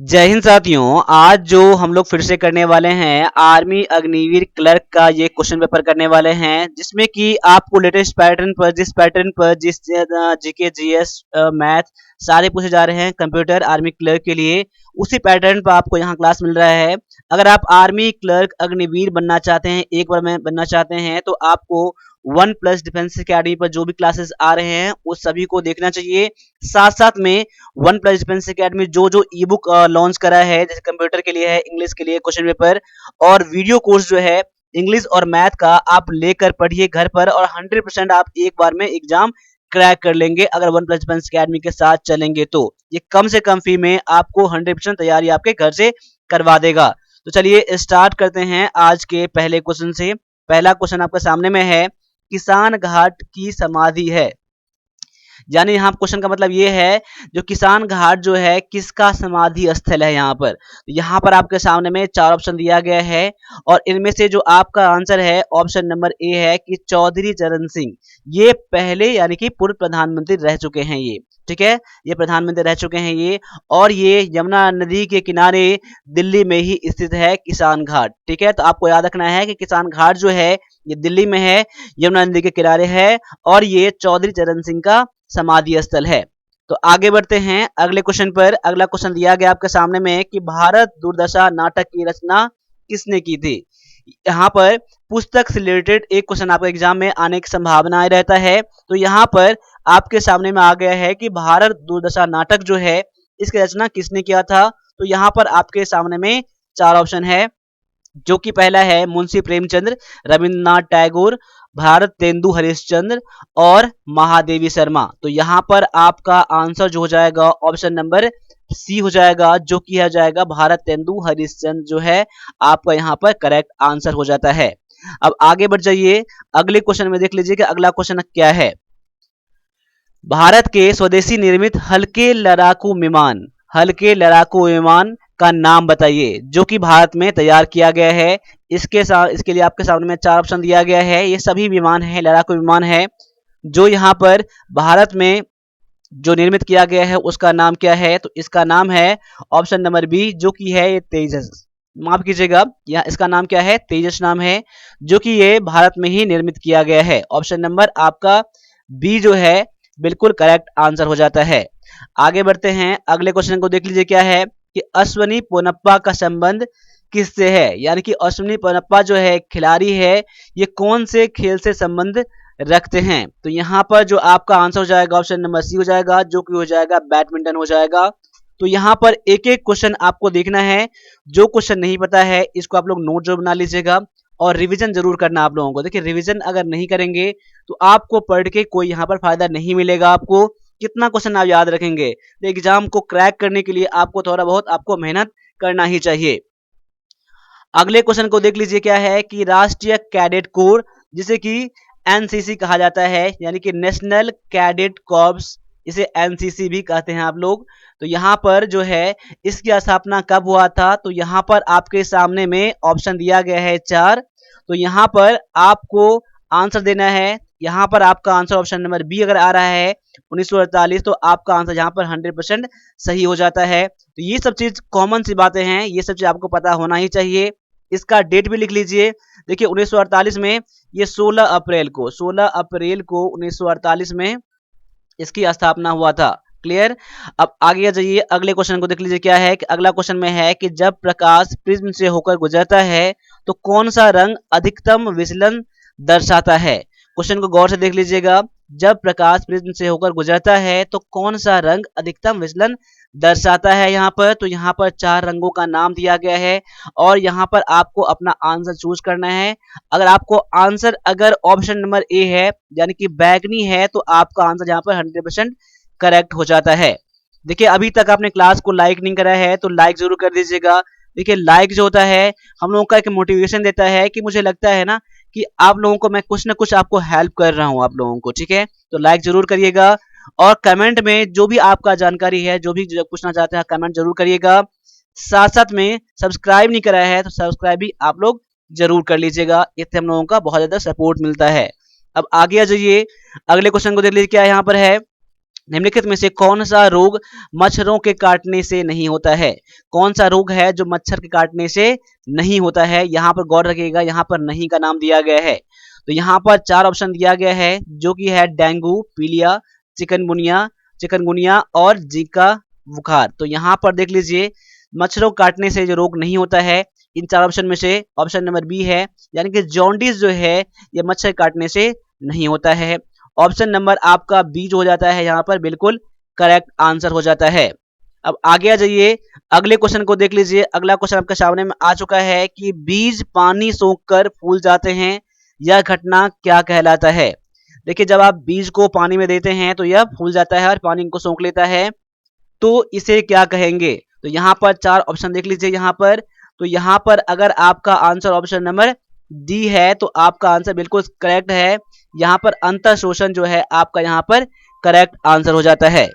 जय हिंद साथियों। आज जो हम लोग फिर से करने वाले हैं आर्मी अग्निवीर क्लर्क का ये क्वेश्चन पेपर करने वाले हैं, जिसमें कि आपको लेटेस्ट पैटर्न पर जिस जीके जीएस मैथ सारे पूछे जा रहे हैं कंप्यूटर आर्मी क्लर्क के लिए, उसी पैटर्न पर आपको यहाँ क्लास मिल रहा है। अगर आप आर्मी क्लर्क अग्निवीर बनना चाहते हैं, एक बार में बनना चाहते हैं, तो आपको वन प्लस डिफेंस अकेडमी पर जो भी क्लासेस आ रहे हैं उस सभी को देखना चाहिए। साथ साथ में वन प्लस डिफेंस अकेडमी जो जो ई बुक लॉन्च करा है, जैसे कंप्यूटर के लिए है, इंग्लिश के लिए क्वेश्चन पेपर और वीडियो कोर्स जो है इंग्लिश और मैथ का, आप लेकर पढ़िए घर पर और 100% आप एक बार में एग्जाम क्रैक कर लेंगे अगर वन प्लस डिफेंस अकेडमी के साथ चलेंगे तो। ये कम से कम फी में आपको 100% तैयारी आपके घर से करवा देगा। तो चलिए स्टार्ट करते हैं आज के पहले क्वेश्चन से। पहला क्वेश्चन आपके सामने में है, किसान घाट की समाधि है, यानी यहाँ क्वेश्चन का मतलब ये है जो किसान घाट जो है किसका समाधि स्थल है। यहाँ पर आपके सामने में चार ऑप्शन दिया गया है और इनमें से जो आपका आंसर है ऑप्शन नंबर ए है कि चौधरी चरण सिंह। ये पहले यानी कि पूर्व प्रधानमंत्री रह चुके हैं ये, ठीक है, ये प्रधानमंत्री रह चुके हैं ये, और ये यमुना नदी के किनारे दिल्ली में ही स्थित है किसान घाट। ठीक है, तो आपको याद रखना है कि किसान घाट जो है ये दिल्ली में है, यमुना नदी के किनारे है और ये चौधरी चरण सिंह का समाधि स्थल है। तो आगे बढ़ते हैं अगले क्वेश्चन पर। अगला क्वेश्चन दिया गया आपके सामने में कि भारत दुर्दशा नाटक की रचना किसने की थी। यहाँ पर पुस्तक से रिलेटेड एक क्वेश्चन आपके एग्जाम में आने की संभावना रहता है। तो यहाँ पर आपके सामने में आ गया है कि भारत दुर्दशा नाटक जो है इसकी रचना किसने किया था। तो यहाँ पर आपके सामने में चार ऑप्शन है, जो कि पहला है मुंशी प्रेमचंद्र, रविंद्रनाथ टैगोर, भारत तेंदु हरिश्चंद्र और महादेवी शर्मा। तो यहाँ पर आपका आंसर जो हो जाएगा ऑप्शन नंबर सी हो जाएगा, जो कि हो जाएगा भारत तेंदु हरिश्चंद्र जो है आपका यहाँ पर करेक्ट आंसर हो जाता है। अब आगे बढ़ जाइए, अगले क्वेश्चन में देख लीजिए कि अगला क्वेश्चन क्या है। भारत के स्वदेशी निर्मित हल्के लड़ाकू विमान का नाम बताइए, जो कि भारत में तैयार किया गया है। इसके लिए आपके सामने में चार ऑप्शन दिया गया है। ये सभी विमान है, लड़ाकू विमान है, जो यहाँ पर भारत में जो निर्मित किया गया है उसका नाम क्या है। तो इसका नाम है ऑप्शन नंबर बी, जो कि है ये तेजस। माफ कीजिएगा, यहाँ इसका नाम क्या है, तेजस नाम है, जो कि ये भारत में ही निर्मित किया गया है। ऑप्शन नंबर आपका बी जो है बिल्कुल करेक्ट आंसर हो जाता है। आगे बढ़ते हैं, अगले क्वेश्चन को देख लीजिए क्या है कि अश्वनी पोनप्पा का संबंध किससे है, यानी कि अश्वनी पोनप्पा जो है खिलाड़ी है, ये कौन से खेल से संबंध रखते हैं। तो यहाँ पर जो आपका आंसर हो जाएगा ऑप्शन नंबर सी हो जाएगा, जो कि हो जाएगा बैडमिंटन हो जाएगा। तो यहाँ पर एक एक क्वेश्चन आपको देखना है, जो क्वेश्चन नहीं पता है इसको आप लोग नोट जरूर बना लीजिएगा और रिवीजन जरूर करना आप लोगों को। देखिए रिवीजन अगर नहीं करेंगे तो आपको पढ़ के कोई यहाँ पर फायदा नहीं मिलेगा। आपको कितना क्वेश्चन आप याद रखेंगे, तो एग्जाम को क्रैक करने के लिए आपको थोड़ा बहुत आपको मेहनत करना ही चाहिए। अगले क्वेश्चन को देख लीजिए क्या है कि राष्ट्रीय कैडेट कोर, जिसे कि एनसीसी कहा जाता है, यानी कि नेशनल कैडेट कॉर्प्स, इसे एनसीसी भी कहते हैं आप लोग। तो यहाँ पर जो है इसकी स्थापना कब हुआ था। तो यहाँ पर आपके सामने में ऑप्शन दिया गया है चार। तो यहाँ पर आपको आंसर देना है। यहाँ पर आपका आंसर ऑप्शन नंबर बी अगर आ रहा है 1948, तो आपका आंसर यहाँ पर 100% सही हो जाता है। तो ये सब चीज कॉमन सी बातें हैं, ये सब चीज आपको पता होना ही चाहिए। इसका डेट भी लिख लीजिए। देखिए 1948 में ये 16 अप्रैल को 1948 में इसकी स्थापना हुआ था। क्लियर। अब आगे जाइए, अगले क्वेश्चन को देख लीजिए क्या है कि अगला क्वेश्चन में है कि जब प्रकाश प्रिज्म से होकर गुजरता है तो कौन सा रंग अधिकतम विचलन दर्शाता है। क्वेश्चन को गौर से देख लीजिएगा, जब प्रकाश प्रिज्म से होकर गुजरता है तो कौन सा रंग अधिकतम विचलन दर्शाता है। यहाँ पर तो यहाँ पर चार रंगों का नाम दिया गया है और यहाँ पर आपको अपना आंसर चूज करना है। अगर आपको आंसर अगर ऑप्शन नंबर ए है यानी कि बैगनी है, तो आपका आंसर यहाँ पर 100% करेक्ट हो जाता है। देखिए अभी तक आपने क्लास को लाइक नहीं करा है तो लाइक जरूर कर दीजिएगा। देखिए लाइक जो होता है हम लोगों का एक मोटिवेशन देता है कि मुझे लगता है ना कि आप लोगों को मैं कुछ ना कुछ आपको हेल्प कर रहा हूँ आप लोगों को। ठीक है, तो लाइक जरूर करिएगा और कमेंट में जो भी आपका जानकारी है, जो भी पूछना चाहते हैं कमेंट जरूर करिएगा। साथ साथ में सब्सक्राइब नहीं करा है तो सब्सक्राइब भी आप लोग जरूर कर लीजिएगा, इससे हम लोगों का बहुत ज्यादा सपोर्ट मिलता है। अब आगे आ जाइए, अगले क्वेश्चन को देख लीजिए क्या यहाँ पर है निम्नलिखित में से कौन सा रोग मच्छरों के काटने से नहीं होता है? कौन सा रोग है जो मच्छर के काटने से नहीं होता है? यहाँ पर गौर रखिएगा, यहाँ पर नहीं का नाम दिया गया है। तो यहाँ पर 4 ऑप्शन दिया गया है जो कि है डेंगू, पीलिया, चिकनगुनिया चिकनगुनिया और जीका बुखार। तो यहाँ पर देख लीजिए, मच्छरों को काटने से जो रोग नहीं होता है, इन 4 ऑप्शन में से ऑप्शन नंबर बी है, यानी कि जॉन्डिस जो है ये मच्छर काटने से नहीं होता है। ऑप्शन नंबर आपका बी जो हो जाता है यहाँ पर बिल्कुल करेक्ट आंसर हो जाता है। अब आगे आ जाइए, अगले क्वेश्चन को देख लीजिए। अगला क्वेश्चन आपके सामने में आ चुका है कि बीज पानी सोखकर फूल जाते हैं, यह घटना क्या कहलाता है? देखिए, जब आप बीज को पानी में देते हैं तो यह फूल जाता है और पानी को सोख लेता है, तो इसे क्या कहेंगे? तो यहाँ पर 4 ऑप्शन देख लीजिए यहाँ पर। तो यहाँ पर अगर आपका आंसर ऑप्शन नंबर डी है तो आपका आंसर बिल्कुल करेक्ट है। यहाँ पर अंतर शोषण जो है आपका यहाँ पर करेक्ट आंसर हो जाता है।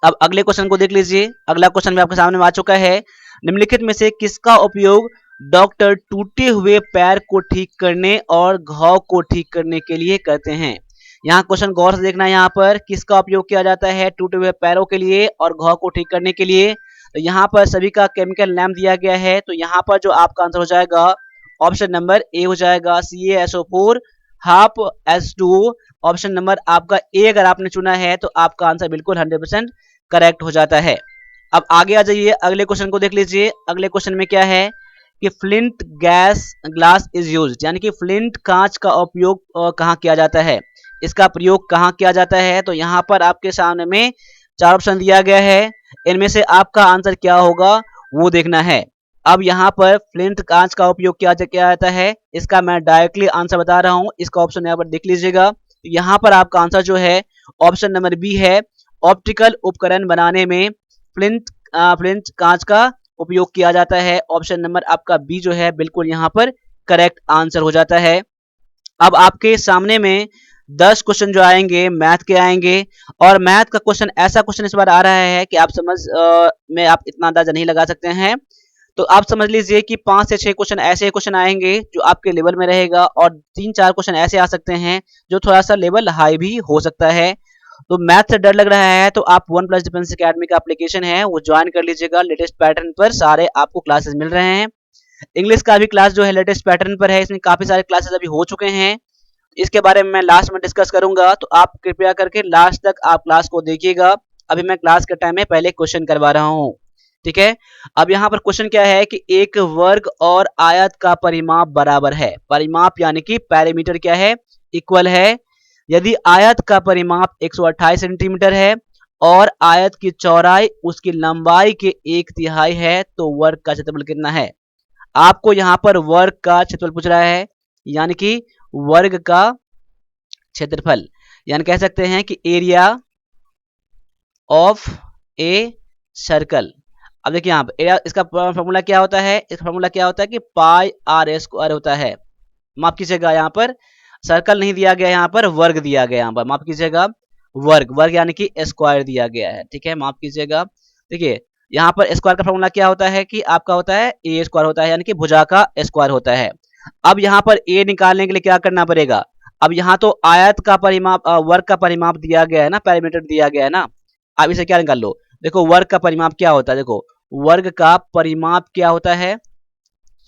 अब अगले क्वेश्चन को देख लीजिए। अगला क्वेश्चन भी आपके सामने में आ चुका है। निम्नलिखित में से किसका उपयोग डॉक्टर टूटे हुए पैर को ठीक करने और घाव को ठीक करने के लिए करते हैं? यहाँ क्वेश्चन गौर से देखना है। यहाँ पर किसका उपयोग किया जाता है टूटे हुए पैरों के लिए और घाव को ठीक करने के लिए? तो यहाँ पर सभी का केमिकल नेम दिया गया है। तो यहाँ पर जो आपका आंसर हो जाएगा ऑप्शन नंबर ए हो जाएगा, CaSO4 half H2O। Option number आपका ए अगर आपने चुना है तो आपका आंसर बिल्कुल 100% करेक्ट हो जाता है। अब आगे आ जाइए, अगले क्वेश्चन को देख लीजिए। अगले क्वेश्चन में क्या है कि flint gas glass is used, यानी कि फ्लिंट कांच का उपयोग कहाँ किया जाता है? इसका प्रयोग कहाँ किया जाता है? तो यहाँ पर आपके सामने में 4 ऑप्शन दिया गया है। इनमें से आपका आंसर क्या होगा वो देखना है। अब यहाँ पर फ्लिंट कांच का उपयोग किया जाता है, इसका मैं डायरेक्टली आंसर बता रहा हूँ। इसका ऑप्शन यहाँ पर देख लीजिएगा। यहाँ पर आपका आंसर जो है ऑप्शन नंबर बी है। ऑप्टिकल उपकरण बनाने में फ्लिंट कांच का उपयोग किया जाता है। ऑप्शन नंबर आपका बी जो है बिल्कुल यहाँ पर करेक्ट आंसर हो जाता है। अब आपके सामने में 10 क्वेश्चन जो आएंगे मैथ के आएंगे, और मैथ का क्वेश्चन ऐसा क्वेश्चन इस बार आ रहा है कि आप समझ में आप इतना अंदाजा नहीं लगा सकते हैं। तो आप समझ लीजिए कि 5 से 6 क्वेश्चन ऐसे क्वेश्चन आएंगे जो आपके लेवल में रहेगा, और 3-4 क्वेश्चन ऐसे आ सकते हैं जो थोड़ा सा लेवल हाई भी हो सकता है। तो मैथ से डर लग रहा है तो आप वन प्लस डिफेंस अकेडमी का एप्लीकेशन है वो ज्वाइन कर लीजिएगा। लेटेस्ट पैटर्न पर सारे आपको क्लासेस मिल रहे हैं। इंग्लिश का भी क्लास जो है लेटेस्ट पैटर्न पर है, इसमें काफी सारे क्लासेस अभी हो चुके हैं। इसके बारे में मैं लास्ट में डिस्कस करूंगा, तो आप कृपया करके लास्ट तक आप क्लास को देखिएगा। अभी मैं क्लास के टाइम में पहले क्वेश्चन करवा रहा हूँ, ठीक है। अब यहाँ पर क्वेश्चन क्या है कि एक वर्ग और आयत का परिमाप बराबर है। परिमाप यानी कि पैरामीटर क्या है, इक्वल है। यदि आयत का परिमाप 128 सेंटीमीटर है और आयत की चौड़ाई उसकी लंबाई के 1/3 है तो वर्ग का क्षेत्रफल कितना है? आपको यहाँ पर वर्ग का क्षेत्रफल पूछ रहा है, यानी कि वर्ग का क्षेत्रफल, यानी कह सकते हैं कि एरिया ऑफ ए सर्कल। अब देखिए यहाँ पर इसका फॉर्मूला क्या होता है? इसका फॉर्मूला क्या होता है कि पाई आर स्क्वायर होता है। माफ कीजिएगा, यहाँ पर सर्कल नहीं दिया गया, यहाँ पर वर्ग दिया गया। यहाँ पर माफ कीजिएगा, वर्ग यानी कि स्क्वायर दिया गया है, ठीक है, माफ कीजिएगा। देखिए यहाँ पर स्क्वायर का फॉर्मूला क्या होता है कि आपका होता है ए स्क्वायर होता है, यानी कि भुजा का स्क्वायर होता है। अब यहाँ पर ए निकालने के लिए क्या करना पड़ेगा? अब यहाँ तो आयत का परिमाप वर्ग का परिमाप दिया गया है ना, पैरामीटर दिया गया है ना। अब इसे क्या निकाल लो, देखो वर्ग का परिमाप क्या होता है, देखो वर्ग का परिमाप क्या होता है,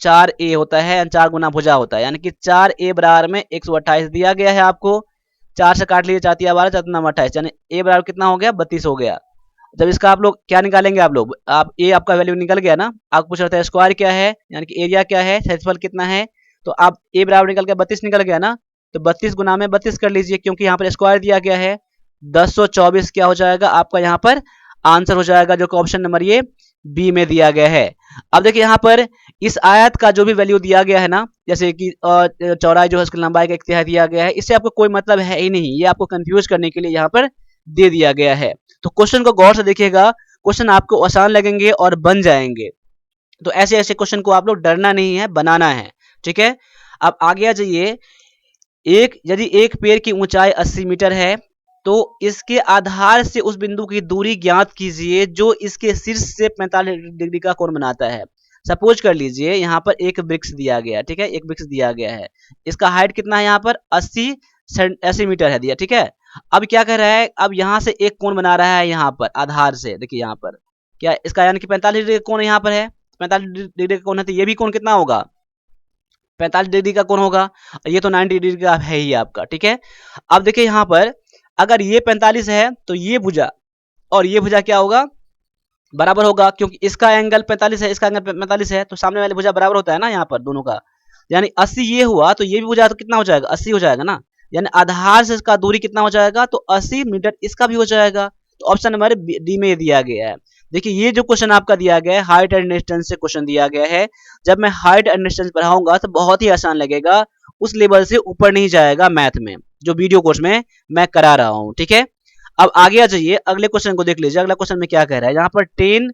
4a होता है, 4 गुना भुजा होता है, यानी कि 4a बराबर में 128 दिया गया है आपको। 4 से काट लीजिए, 4×3 = 12, 4×9 = 28, यानी a बराबर कितना हो गया, 32 हो गया। जब इसका आप लोग क्या निकालेंगे, आप a आपका वैल्यू निकल गया ना। आपको पूछ रहा था स्क्वायर क्या है, यानी कि एरिया क्या है, क्षेत्रफल कितना है, तो आप a बराबर निकल गया 32 निकल गया ना। तो 32 गुना में 32 कर लीजिए, क्योंकि यहाँ पर स्क्वायर दिया गया है। 1024 क्या हो जाएगा आपका यहाँ पर आंसर हो जाएगा, जो कि ऑप्शन नंबर ये बी में दिया गया है। अब देखिए यहाँ पर इस आयत का जो भी वैल्यू दिया गया है ना, जैसे कि चौड़ाई जो है उसकी लंबाई का 1/3 दिया गया है, इससे आपको कोई मतलब है ही नहीं, ये आपको कंफ्यूज करने के लिए यहाँ पर दे दिया गया है। तो क्वेश्चन को गौर से देखिएगा, क्वेश्चन आपको आसान लगेंगे और बन जाएंगे। तो ऐसे ऐसे क्वेश्चन को आप लोग डरना नहीं है, बनाना है, ठीक है। अब आगे आ जाइए, यदि एक पेड़ की ऊंचाई 80 मीटर है तो इसके आधार से उस बिंदु की दूरी ज्ञात कीजिए जो इसके शीर्ष से 45 डिग्री का कोण बनाता है। सपोज कर लीजिए यहाँ पर एक वृक्ष दिया गया, ठीक है, एक वृक्ष दिया गया है, इसका हाइट कितना है यहाँ पर 80 मीटर है दिया, ठीक है। अब क्या कर रहा है, अब यहाँ से एक कोण बना रहा है यहाँ पर आधार से, देखिए यहाँ पर क्या इसका यानी कि 45 डिग्री का कोण यहाँ पर है, 45 डिग्री का कोण है, तो ये भी कोण कितना होगा, 45 डिग्री का कोण होगा। ये तो 90 डिग्री का है ही आपका, ठीक है। अब देखिए यहाँ पर अगर ये 45 है तो ये भुजा और ये भुजा क्या होगा, बराबर होगा, क्योंकि इसका एंगल 45 है, इसका एंगल 45 है, तो सामने वाली भुजा बराबर होता है ना यहाँ पर दोनों का, यानी 80 ये हुआ तो ये भी भुजा तो कितना हो जाएगा, 80 हो जाएगा ना, यानी आधार से इसका दूरी कितना हो जाएगा, तो 80 मीटर इसका भी हो जाएगा। तो ऑप्शन नंबर डी में दिया गया है। देखिए ये जो क्वेश्चन आपका दिया गया है हाइट एंड डिस्टेंस से क्वेश्चन दिया गया है, जब मैं हाइट एंड डिस्टेंस पढ़ाऊंगा तो बहुत ही आसान लगेगा, उस लेवल से ऊपर नहीं जाएगा मैथ में जो वीडियो कोर्स में मैं करा रहा हूँ, ठीक है। अब आगे आ जाइए, अगले क्वेश्चन को देख लीजिए। अगला क्वेश्चन में क्या कह रहा है, यहाँ पर टेन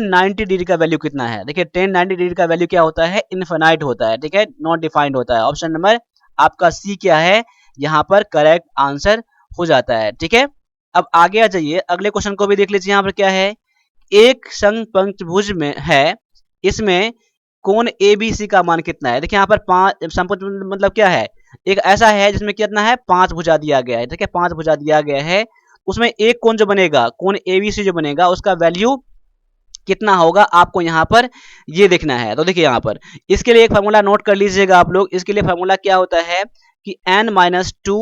90 डिग्री का वैल्यू कितना है। देखिए 10 90 डिग्री का वैल्यू क्या होता है, इनफाइनाइट होता है, ठीक है, नॉट डिफाइंड होता है। ऑप्शन नंबर आपका सी क्या है, यहाँ पर करेक्ट आंसर हो जाता है, ठीक है। अब आगे आ जाइए, अगले क्वेश्चन को भी देख लीजिए। यहाँ पर क्या है, एक समपंचभुज में है, इसमें कोण एबीसी का मान कितना है। देखिए यहाँ पर पांच समपंचभुज मतलब क्या है, एक ऐसा है जिसमें कितना है, 5 भुजा दिया गया है, ठीक है, 5 भुजा दिया गया है, उसमें एक कोण जो बनेगा, कोण एबीसी जो बनेगा, उसका वैल्यू कितना होगा आपको यहाँ पर ये देखना है। तो देखिए यहाँ पर इसके लिए एक फार्मूला नोट कर लीजिएगा आप लोग। इसके लिए फार्मूला क्या होता है कि n-2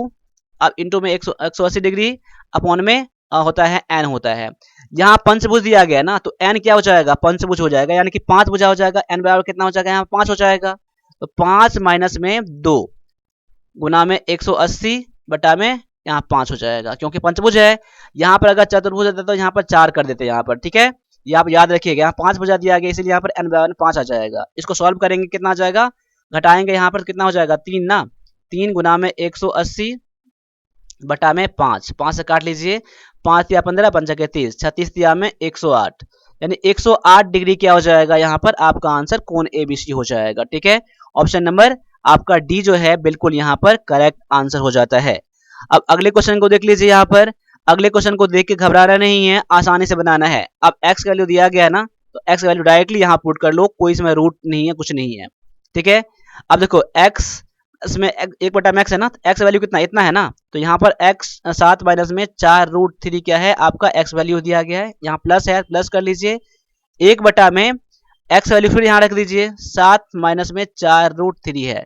अब इंटू में 180 डिग्री अपॉन में होता है n होता है। यहाँ पंचभुज दिया गया ना, तो n क्या हो जाएगा, पंचभुज हो जाएगा, यानी कि 5 भुजा हो जाएगा, n बराबर कितना हो जाएगा, यहाँ 5 हो जाएगा। तो 5 माइनस में 2 गुना में 180 बटा में यहाँ 5 हो जाएगा, क्योंकि पंचभुज है। यहाँ पर अगर चतुर्भुज होता तो यहाँ पर 4 कर देते यहाँ पर, ठीक है। ये आप याद रखिएगा, यहाँ 5 भुजा दिया गया इसलिए यहाँ पर n बराबर 5 आ जाएगा। इसको सॉल्व करेंगे कितना आ जाएगा, घटाएंगे यहाँ पर कितना हो जाएगा, 3 ना, 3 गुना में 180 बटा में 5, 5 से काट लीजिए, 5 या 15 5 के 30, 36 दिया में 108, यानी 108 डिग्री क्या हो जाएगा, यहाँ पर आपका आंसर कोण एबीसी हो जाएगा, ठीक है। ऑप्शन नंबर आपका डी जो है बिल्कुल यहाँ पर करेक्ट आंसर हो जाता है। अब अगले क्वेश्चन को देख लीजिए। यहाँ पर अगले क्वेश्चन को देख के घबराना नहीं है, आसानी से बनाना है। अब एक्स वैल्यू दिया गया है ना, तो एक्स वैल्यू डायरेक्टली यहाँ पुट कर लो, कोई इसमें रूट नहीं है, कुछ नहीं है, ठीक है। अब देखो एक्स इसमें 1/x है ना, तो एक्स वैल्यू कितना, इतना है ना, तो यहाँ पर एक्स 7 माइनस में 4√3 क्या है आपका एक्स वैल्यू दिया गया है, यहाँ प्लस है, प्लस कर लीजिए, 1 में एक्स वैल्यू फिर यहाँ रख दीजिए, 7 माइनस में 4√3 है।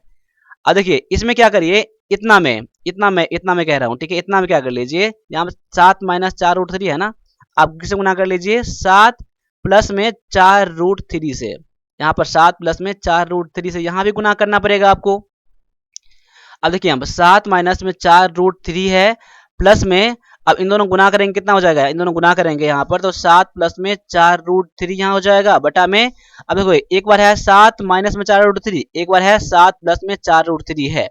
अब देखिए इसमें क्या करिए, इतना में कह रहा हूँ, ठीक है, इतना में क्या कर लीजिए, यहाँ पर 7 माइनस 4√3 है ना, आप किसे गुना कर लीजिए, 7 प्लस में 4√3 से, यहाँ पर 7 प्लस में 4√3 से यहाँ भी गुना करना पड़ेगा आपको। अब देखिए यहाँ पर 7 माइनस में 4√3 है, प्लस में अब इन दोनों गुना करेंगे कितना हो जाएगा, इन दोनों गुना करेंगे यहाँ पर, तो 7 प्लस में 4√3 यहाँ हो जाएगा बटा में, अब देखो एक बार है 7 माइनस में 4√3, एक बार है 7 प्लस में 4√3 है।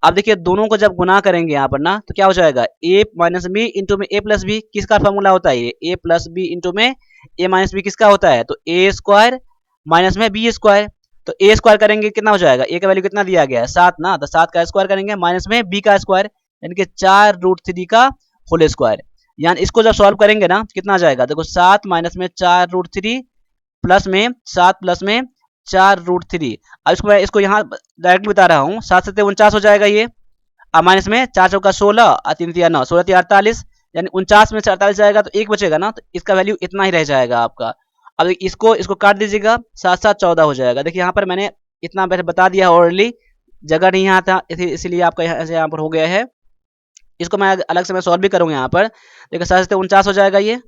अब देखिए दोनों को जब गुना करेंगे यहाँ पर ना, तो क्या हो जाएगा, a माइनस बी इंटू में a प्लस बी, किसका फॉर्मूला होता है ये, a प्लस बी इंटू में a माइनस बी किसका होता है, तो a स्क्वायर माइनस में b स्क्वायर। तो a स्क्वायर करेंगे कितना हो जाएगा, a का वैल्यू कितना दिया गया है 7 ना, तो 7 का स्क्वायर करेंगे माइनस में b का स्क्वायर, यानी कि 4√3 का होल स्क्वायर। यानी इसको जब सॉल्व करेंगे ना कितना आ जाएगा, देखो 7 माइनस में 4√3 प्लस में 7 प्लस में 4√3। अब इसको यहाँ डायरेक्ट बता रहा हूँ, 7 से 49 हो जाएगा ये, अब माइनस में 4 चौका 16 और 3 तिया 9, 16 तिया 48, यानी 49 में से 48 जाएगा तो एक बचेगा ना, तो इसका वैल्यू इतना ही रह जाएगा आपका। अब इसको काट दीजिएगा, 7 7 14 हो जाएगा। देखिए यहाँ पर मैंने इतना पहले बता दिया ऑलरेडी, जगह नहीं यहाँ था इसीलिए आपका यहाँ पर हो गया है। इसको मैं अलग से मैं सॉल्व भी करूँगा यहाँ पर। देखिए 7 से 49 हो जाएगा ये,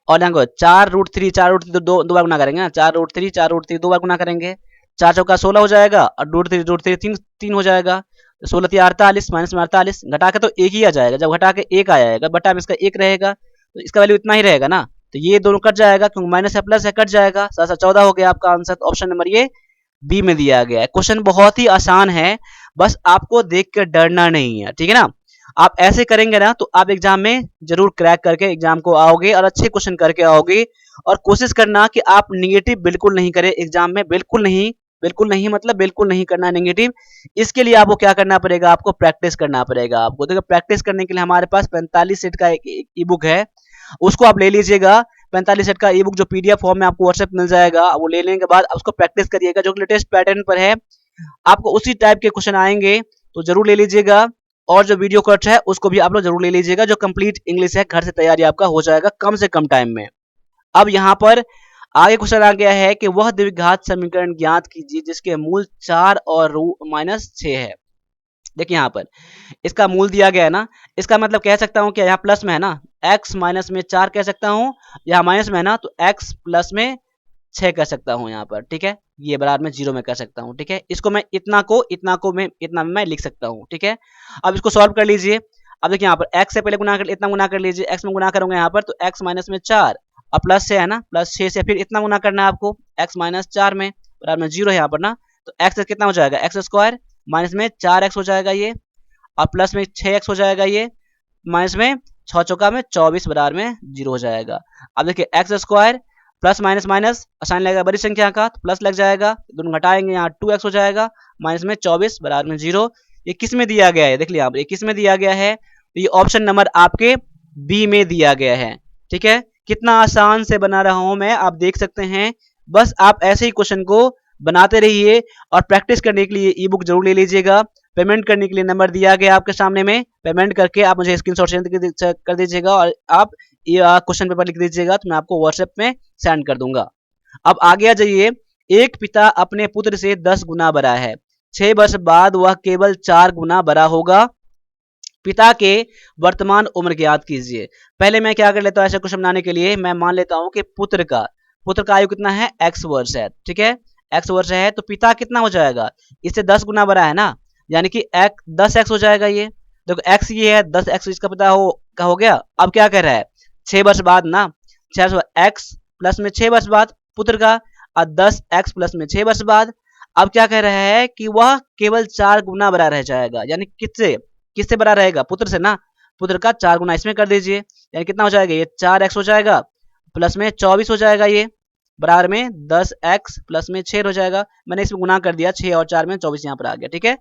और यहाँ 4√3 दो बार गुना करेंगे ना, 4√3 दो बार गुना करेंगे, 4 चौका 16 हो जाएगा और √3 3 हो जाएगा, 16 तिया 48 माइनस में 48, घटा के तो एक ही आ जाएगा, जब घटा के एक आ जाएगा बटा में इसका एक रहेगा, तो इसका वैल्यू इतना ही रहेगा ना, तो ये दोनों कट जाएगा क्योंकि माइनस है प्लस है, कट जाएगा, 7 7 14 हो गया आपका आंसर। तो ऑप्शन नंबर ये बी में दिया गया है। क्वेश्चन बहुत ही आसान है, बस आपको देख कर डरना नहीं है, ठीक है ना। आप ऐसे करेंगे ना तो आप एग्जाम में जरूर क्रैक करके एग्जाम को आओगे और अच्छे क्वेश्चन करके आओगे। और कोशिश करना कि आप निगेटिव बिल्कुल नहीं करें एग्जाम में, बिल्कुल नहीं, बिल्कुल नहीं मतलब बिल्कुल नहीं करना नेगेटिव। इसके लिए आपको क्या करना पड़ेगा, आपको प्रैक्टिस करना पड़ेगा। आपको देखो प्रैक्टिस करने के लिए हमारे पास 45 सेट का एक ई बुक है, उसको आप ले लीजिएगा। 45 सेट का ई बुक जो पीडीएफ फॉर्म में आपको व्हाट्सएप मिल जाएगा, वो ले लेने के बाद उसको प्रैक्टिस करिएगा, जो लेटेस्ट पैटर्न पर है, आपको उसी टाइप के क्वेश्चन आएंगे, तो जरूर ले लीजिएगा। और जो वीडियो कोर्स है उसको भी आप लोग जरूर ले लीजिएगा, जो कंप्लीट इंग्लिश है घर से तैयारी आपका हो जाएगा कम से कम टाइम में। अब यहाँ पर आगे क्वेश्चन आ गया है कि वह द्विघात समीकरण ज्ञात कीजिए जिसके मूल 4 और रूट -6 है। देखिए यहाँ पर इसका मूल दिया गया है ना, इसका मतलब कह सकता हूँ कि यहाँ प्लस में है ना, x माइनस में 4 कह सकता हूँ, यहाँ माइनस में है ना तो x प्लस में 6 कह सकता हूँ यहाँ पर, ठीक है। ये बराबर में 0 में कह सकता हूँ, ठीक है। इसको मैं इतना में मैं लिख सकता हूँ, ठीक है। अब इसको सॉल्व कर लीजिए। अब देखिए यहाँ पर x से पहले गुना कर, इतना गुना कर लीजिए, x में गुना करूंगा यहाँ पर तो x माइनस में 4 और प्लस से है ना, प्लस 6 से फिर इतना गुना करना है आपको x माइनस 4 में, बराबर में 0 है यहाँ पर ना, तो x कितना हो जाएगा, एक्स स्क्वायर माइनस में 4x हो जाएगा ये, और प्लस में 6x हो जाएगा ये, माइनस में 6 चौका में 24 बराबर में 0 हो जाएगा। अब देखिए x square plus minus minus आसान लगेगा बड़ी संख्या का तो प्लस लग जाएगा, दोनों घटाएंगे यहाँ 2x हो जाएगा, माइनस में 24 बराबर में 0। ये किस में दिया गया है, देख लिया आप, ये किस में दिया गया है, तो ये ऑप्शन नंबर आपके बी में दिया गया है, ठीक है। कितना आसान से बना रहा हूं मैं, आप देख सकते हैं। बस आप ऐसे ही क्वेश्चन को बनाते रहिए और प्रैक्टिस करने के लिए ई बुक जरूर ले लीजिएगा। पेमेंट करने के लिए नंबर दिया गया आपके सामने में, पेमेंट करके आप मुझे स्क्रीनशॉट सेंड कर दीजिएगा और आप ये क्वेश्चन पेपर लिख दीजिएगा, तो मैं आपको व्हाट्सएप में सेंड कर दूंगा। अब आगे आ जाइए। एक पिता अपने पुत्र से 10 गुना बड़ा है, 6 वर्ष बाद वह केवल 4 गुना बड़ा होगा। पिता के वर्तमान उम्र ज्ञात कीजिए। पहले मैं क्या कर लेता हूँ, ऐसे क्वेश्चन बनाने के लिए मैं मान लेता हूँ कि पुत्र का आयु कितना है, x वर्ष है, ठीक है। x वर्ष है तो पिता कितना हो जाएगा, इससे 10 गुना बड़ा है ना, यानी कि 10x हो जाएगा। ये देखो x ये है, 10x इसका पिता हो गया। अब क्या कह रहा है, 6 वर्ष बाद ना, 6 वर्ष x प्लस में 6 वर्ष बाद पुत्र का, और 10x प्लस में 6 वर्ष बाद। अब क्या कह रहा है कि वह केवल 4 गुना बड़ा रह जाएगा, यानी किससे बड़ा रहेगा, पुत्र से ना, पुत्र का 4 गुना इसमें कर दीजिए, यानी कितना हो जाएगा, ये 4x हो जाएगा प्लस में 24 हो जाएगा, ये बराबर में 10x प्लस में 6 हो जाएगा। मैंने इसमें गुना कर दिया, 6 और 4 में 24 यहाँ पर आ गया, ठीक है।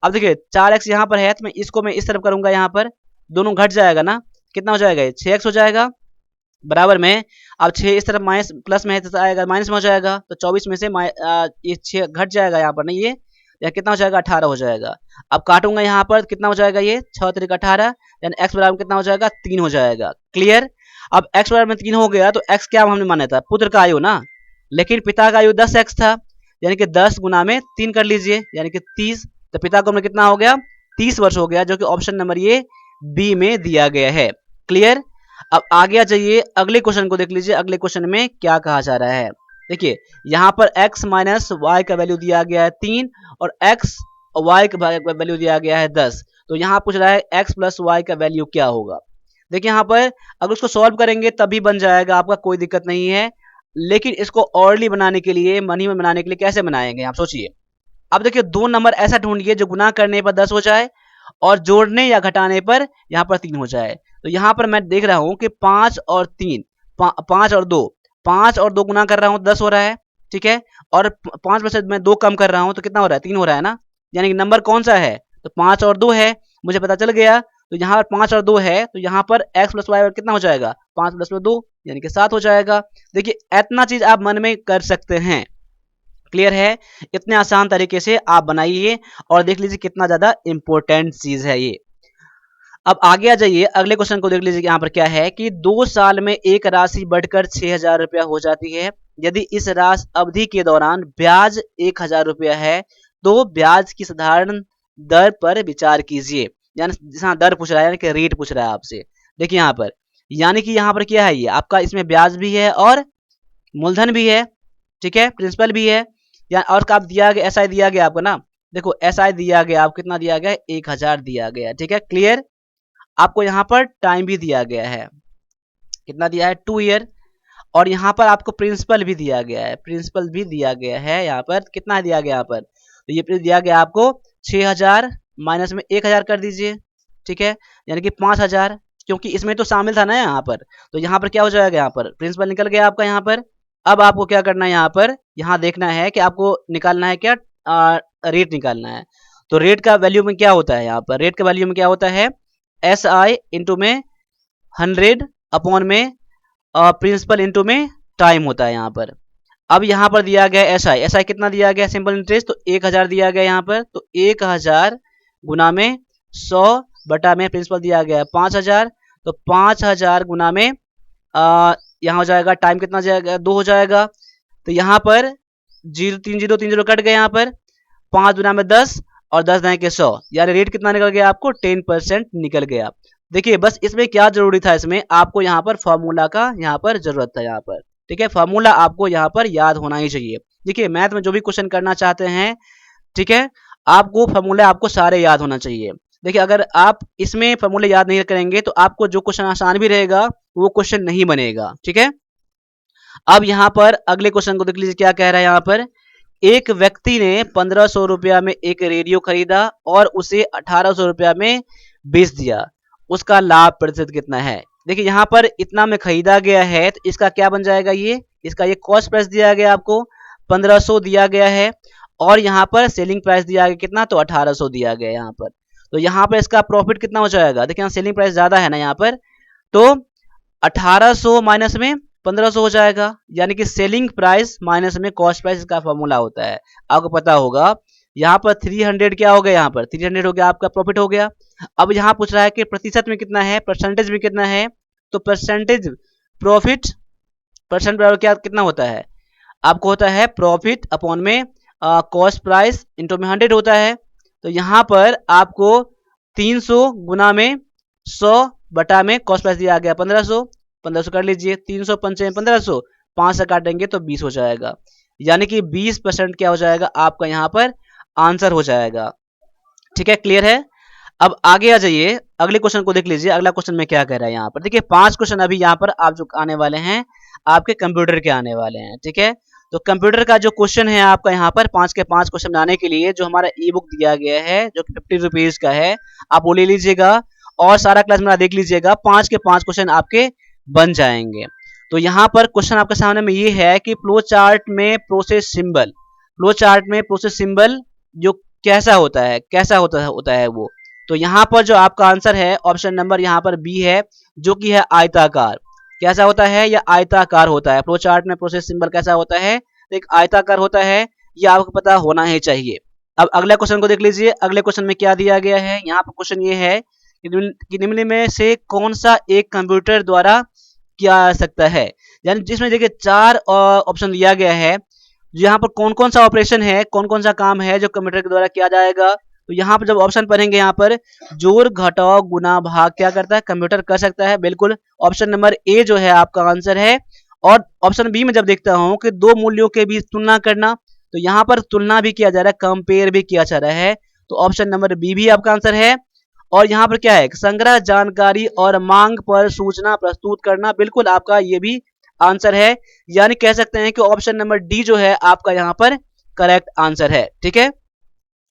अब देखिए 4x यहाँ पर है तो मैं इस तरफ करूंगा, यहाँ पर दोनों घट जाएगा ना, कितना हो जाएगा, ये 6x हो जाएगा बराबर में। अब 6 इस तरफ माइनस प्लस में है तो आएगा माइनस में हो जाएगा, तो 24 में से ये 6 घट जाएगा यहाँ पर नहीं, ये कितना हो जाएगा, 18 हो जाएगा। अब काटूंगा यहाँ पर कितना हो जाएगा, ये 6 3 18, यानी x बराबर कितना हो जाएगा, 3 हो जाएगा। क्लियर। अब x बराबर में 3 हो गया तो x क्या हमने माना था, पुत्र का आयु ना, लेकिन पिता का आयु 10x था, यानी कि 10 गुना में 3 कर लीजिए, यानी कि 30। तो पिता को कितना हो गया, 30 वर्ष हो गया, जो कि ऑप्शन नंबर ये बी में दिया गया है। क्लियर। अब आगे आ जाइए, अगले क्वेश्चन को देख लीजिए। अगले क्वेश्चन में क्या कहा जा रहा है, देखिए यहाँ पर x माइनस वाई का वैल्यू दिया गया है 3 और x y का वैल्यू दिया गया है 10। तो यहाँ पूछ रहा है x प्लस वाई का वैल्यू क्या होगा। देखिए यहाँ पर अगर उसको सॉल्व करेंगे तभी बन जाएगा आपका, कोई दिक्कत नहीं है। लेकिन इसको ऑर्डरली बनाने के लिए, मनी में बनाने के लिए कैसे बनाएंगे आप सोचिए। अब देखिए 2 नंबर ऐसा ढूंढिए जो गुना करने पर 10 हो जाए और जोड़ने या घटाने पर यहाँ पर 3 हो जाए। तो यहाँ पर मैं देख रहा हूँ कि 5 और 3, 5 और 2 गुना कर रहा हूँ 10 हो रहा है, ठीक है। और 5 में से मैं 2 कम कर रहा हूँ तो कितना हो रहा है, 3 हो रहा है ना, यानी कि नंबर कौन सा है, तो 5 और 2 है, मुझे पता चल गया। तो यहाँ पर 5 और 2 है तो यहाँ पर x प्लस वाई कितना हो जाएगा, 5 प्लस में 2 यानी कि 7 हो जाएगा। देखिए इतना चीज आप मन में कर सकते हैं। क्लियर है। इतने आसान तरीके से आप बनाइए और देख लीजिए कितना ज्यादा इंपॉर्टेंट चीज है ये। अब आगे आ जाइए, अगले क्वेश्चन को देख लीजिए। यहाँ पर क्या है कि 2 साल में एक राशि बढ़कर 6,000 रुपया हो जाती है। यदि इस राशि अवधि के दौरान ब्याज 1,000 रुपया है तो ब्याज की साधारण दर पर विचार कीजिए। यानी जहाँ दर पूछ रहा है, यानी कि रेट पूछ रहा है आपसे। देखिए यहाँ पर, यानी कि यहाँ पर क्या है, ये आपका इसमें ब्याज भी है और मूलधन भी है, ठीक है, प्रिंसिपल भी है। या और आप दिया गया एसआई दिया गया आपको ना, देखो एसआई दिया गया आपको, कितना दिया गया, 1,000 दिया गया, ठीक है। क्लियर। आपको यहाँ पर टाइम भी दिया गया है, कितना दिया है, 2 ईयर। और यहाँ पर आपको प्रिंसिपल भी दिया गया है, प्रिंसिपल भी दिया गया है। यहाँ पर कितना दिया गया यहाँ पर, तो ये दिया गया आपको 6,000 माइनस में 1,000 कर दीजिए, ठीक है, यानी कि 5,000, क्योंकि इसमें तो शामिल था ना यहाँ पर। तो यहाँ पर क्या हो जाएगा, यहाँ पर प्रिंसिपल निकल गया आपका यहाँ पर। अब आपको क्या करना है, यहाँ पर यहाँ देखना है कि आपको निकालना है क्या, रेट निकालना है। तो रेट का वैल्यू में क्या होता है, यहाँ पर रेट का वैल्यू में क्या होता है, एस आई इंटू में 100 अपॉन में प्रिंसिपल इंटू में टाइम होता है यहाँ पर। अब यहाँ पर दिया गया एस आई कितना दिया गया, सिंपल इंटरेस्ट, तो 1,000 दिया गया यहाँ पर। तो 1,000 गुना में 100 बटा में प्रिंसिपल दिया गया है 5000, तो 5000 गुना में यहाँ हो जाएगा टाइम कितना जाएगा 2 हो जाएगा। तो यहाँ पर 0 कट गए, यहाँ पर 5 गुना में 10 और 10 दाएं के 100, यानी रेट कितना निकल गया आपको 10% निकल गया। देखिए बस इसमें क्या जरूरी था, इसमें आपको यहाँ पर फॉर्मूला का यहाँ पर जरूरत था यहाँ पर, ठीक है। फॉर्मूला आपको यहाँ पर याद होना ही चाहिए। देखिए मैथ में जो भी क्वेश्चन करना चाहते हैं, ठीक है, आपको फॉर्मूले आपको सारे याद होना चाहिए। देखिए अगर आप इसमें फॉर्मूले याद नहीं करेंगे तो आपको जो क्वेश्चन आसान भी रहेगा वो क्वेश्चन नहीं बनेगा, ठीक है। अब यहाँ पर अगले क्वेश्चन को देख लीजिए क्या कह रहा है यहाँ पर। एक व्यक्ति ने 1500 रुपया में एक रेडियो खरीदा और उसे 1800 रुपया में बेच दिया, उसका लाभ प्रतिशत कितना है। देखिए यहाँ पर इतना में खरीदा गया है तो इसका क्या बन जाएगा, ये इसका ये कॉस्ट प्राइस दिया गया आपको 1500 दिया गया है, और यहाँ पर सेलिंग प्राइस दिया गया कितना, तो 1800 दिया गया यहाँ पर। तो यहाँ पर इसका प्रॉफिट कितना हो जाएगा, देखिए यहाँ सेलिंग प्राइस ज्यादा है ना यहाँ पर, तो 1800 माइनस में 1500 हो जाएगा, यानी कि सेलिंग प्राइस माइनस में कॉस्ट प्राइस का फॉर्मूला होता है। आपको पता होगा यहाँ पर 300 क्या हो गया, यहाँ पर 300 हो गया आपका प्रॉफिट हो गया। अब यहाँ पूछ रहा है कि प्रतिशत में कितना है, परसेंटेज में कितना है, तो परसेंटेज प्रॉफिट परसेंट बराबर क्या कितना होता है, आपको होता है प्रॉफिट अपॉन में कॉस्ट प्राइस इंटू में 100 होता है। तो यहाँ पर आपको 300 गुना में 100 बटा में कॉस्ट प्राइस दिया गया 1500, 1500 कर लीजिए, 300 पंचे 1500, 5 से काटेंगे तो 20 हो जाएगा, यानी कि 20% क्या हो जाएगा आपका यहाँ पर आंसर हो जाएगा, ठीक है। क्लियर है। अब आगे आ जाइए, अगले क्वेश्चन को देख लीजिए। अगला क्वेश्चन में क्या कह रहा है यहाँ पर, देखिए 5 क्वेश्चन अभी यहाँ पर आप जो आने वाले हैं आपके कंप्यूटर के आने वाले हैं, ठीक है। तो कंप्यूटर का जो क्वेश्चन है आपका यहाँ पर 5 के 5 क्वेश्चन बनाने के लिए जो हमारा ई बुक दिया गया है जो कि 50 रुपीज का है, आप वो ले लीजिएगा और सारा क्लास मेरा देख लीजिएगा, 5 के 5 क्वेश्चन आपके बन जाएंगे। तो यहाँ पर क्वेश्चन आपके सामने में ये है कि फ्लो चार्ट में प्रोसेस सिंबल जो कैसा होता है, होता है वो। तो यहाँ पर जो आपका आंसर है ऑप्शन नंबर यहाँ पर बी है, जो कि है आयताकार। कैसा होता है, यह आयताकार होता है। फ्लो चार्ट में प्रोसेस सिंबल कैसा होता है, तो एक आयताकार होता है, ये आपको पता होना ही चाहिए। अब अगला क्वेश्चन को देख लीजिए। अगले क्वेश्चन में क्या दिया गया है, यहाँ पर क्वेश्चन ये है कि निम्न में से कौन सा एक कंप्यूटर द्वारा किया जा सकता है, यानी जिसमें देखिए 4 ऑप्शन दिया गया है, यहाँ पर कौन कौन सा ऑपरेशन है, कौन कौन सा काम है जो कंप्यूटर के द्वारा किया जाएगा। तो यहाँ पर जब ऑप्शन पढ़ेंगे, यहाँ पर जोड़ घटाव गुना भाग क्या करता है, कंप्यूटर कर सकता है, बिल्कुल ऑप्शन नंबर ए जो है आपका आंसर है। और ऑप्शन बी में जब देखता हूँ कि दो मूल्यों के बीच तुलना करना, तो यहाँ पर तुलना भी किया जा रहा है, कंपेयर भी किया जा रहा है, तो ऑप्शन नंबर बी भी आपका आंसर है। और यहाँ पर क्या है, संग्रह जानकारी और मांग पर सूचना प्रस्तुत करना, बिल्कुल आपका ये भी आंसर है, यानी कह सकते हैं कि ऑप्शन नंबर डी जो है आपका यहाँ पर करेक्ट आंसर है, ठीक है।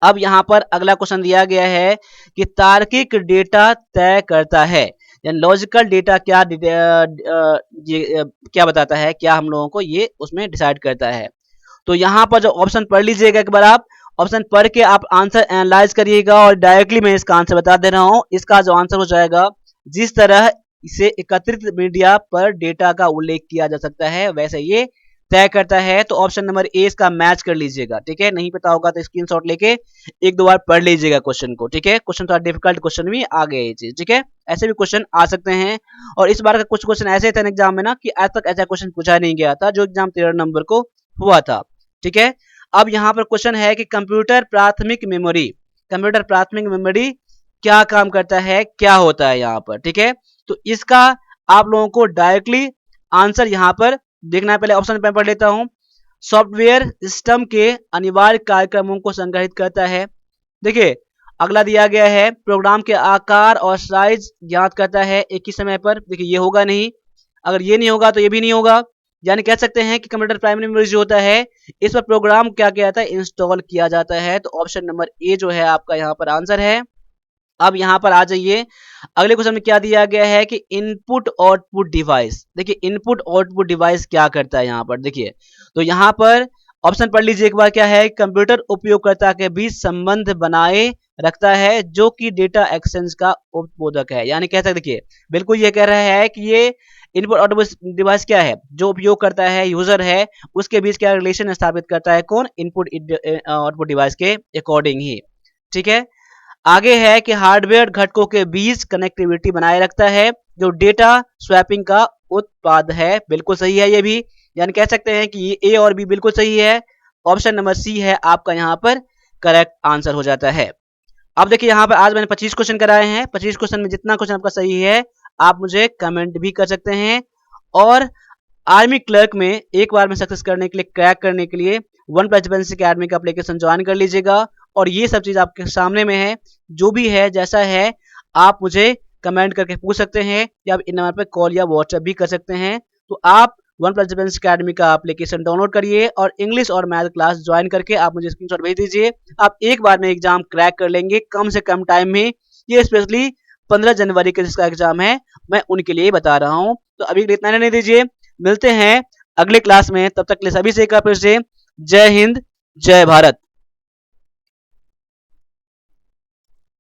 अब यहाँ पर अगला क्वेश्चन दिया गया है कि तार्किक डेटा तय करता है, यानी लॉजिकल डेटा क्या बताता है, क्या हम लोगों को ये उसमें डिसाइड करता है। तो यहाँ पर जो ऑप्शन पढ़ लीजिएगा एक बार, आप ऑप्शन पढ़ के आप आंसर एनालाइज करिएगा और डायरेक्टली मैं इसका आंसर बता दे रहा हूँ। इसका जो आंसर हो जाएगा, जिस तरह इसे एकत्रित मीडिया पर डेटा का उल्लेख किया जा सकता है वैसे ये तय करता है। तो ऑप्शन नंबर ए इसका मैच कर लीजिएगा, ठीक है। नहीं पता होगा तो स्क्रीनशॉट लेके एक दो बार पढ़ लीजिएगा क्वेश्चन को, ठीक है। क्वेश्चन थोड़ा डिफिकल्ट क्वेश्चन भी आ गया ये चीज, ठीक है। ऐसे भी क्वेश्चन आ सकते हैं, और इस बार का कुछ क्वेश्चन ऐसे थे एग्जाम में ना कि आज तक ऐसा क्वेश्चन पूछा नहीं गया था जो एग्जाम 13 नंबर को हुआ था, ठीक है। अब यहाँ पर क्वेश्चन है कि कंप्यूटर प्राथमिक मेमोरी क्या काम करता है, क्या होता है यहाँ पर, ठीक है। तो इसका आप लोगों को डायरेक्टली आंसर यहाँ पर देखना है। पहले ऑप्शन पे पढ़ लेता हूं। सॉफ्टवेयर सिस्टम के अनिवार्य कार्यक्रमों को संग्रहित करता है। देखिए अगला दिया गया है प्रोग्राम के आकार और साइज ज्ञात करता है एक ही समय पर। देखिए ये होगा नहीं, अगर ये नहीं होगा तो ये भी नहीं होगा, यानी कह सकते हैं कि कंप्यूटर प्राइमरी मेमोरी जो होता है इस पर प्रोग्राम क्या किया जाता है, इंस्टॉल किया जाता है। तो ऑप्शन नंबर ए जो है आपका यहाँ पर आंसर है। अब यहाँ पर आ जाइए, अगले क्वेश्चन में क्या दिया गया है कि इनपुट आउटपुट डिवाइस। देखिए इनपुट आउटपुट डिवाइस क्या करता है यहाँ पर, देखिए तो यहाँ पर ऑप्शन पढ़ लीजिए एक बार, क्या है, कंप्यूटर उपयोगकर्ता के बीच संबंध बनाए रखता है जो कि डेटा एक्सचेंज का उत्पादक है। यानी कह सकते, देखिए बिल्कुल ये कह रहा है कि ये इनपुट आउटपुट डिवाइस क्या है, जो उपयोग करता है यूजर है उसके बीच क्या रिलेशन स्थापित करता है, कौन, इनपुट आउटपुट डिवाइस के अकॉर्डिंग ही, ठीक है। आगे है कि हार्डवेयर घटकों के बीच कनेक्टिविटी बनाए रखता है, जो डेटा स्वैपिंग का उत्पाद है। बिल्कुल सही है ये भी, यानी कह सकते हैं कि ये ए और बी बिल्कुल सही है। ऑप्शन नंबर सी है आपका यहाँ पर करेक्ट आंसर हो जाता है। अब देखिए यहाँ पर आज मैंने 25 क्वेश्चन कराए हैं। 25 क्वेश्चन में जितना क्वेश्चन आपका सही है आप मुझे कमेंट भी कर सकते हैं। और आर्मी क्लर्क में एक बार में सक्सेस करने के लिए, क्रैक करने के लिए वन प्लस डिफेंस अकेडमी का एप्लीकेशन ज्वाइन कर लीजिएगा। और ये सब चीज आपके सामने में है, जो भी है जैसा है आप मुझे कमेंट करके पूछ सकते हैं, या आप इन नंबर पर कॉल या व्हाट्सएप भी कर सकते हैं। तो आप वन प्लस डिफेंस अकेडमी का एप्लीकेशन डाउनलोड करिए और इंग्लिश और मैथ क्लास ज्वाइन करके आप मुझे स्क्रीनशॉट भेज दीजिए। आप एक बार में एग्जाम क्रैक कर लेंगे कम से कम टाइम में। ये स्पेशली 15 जनवरी के जिसका एग्जाम है मैं उनके लिए बता रहा हूँ। तो अभी इतना नहीं दीजिए, मिलते हैं अगले क्लास में। तब तक के लिए सभी से एक बार फिर से जय हिंद, जय भारत।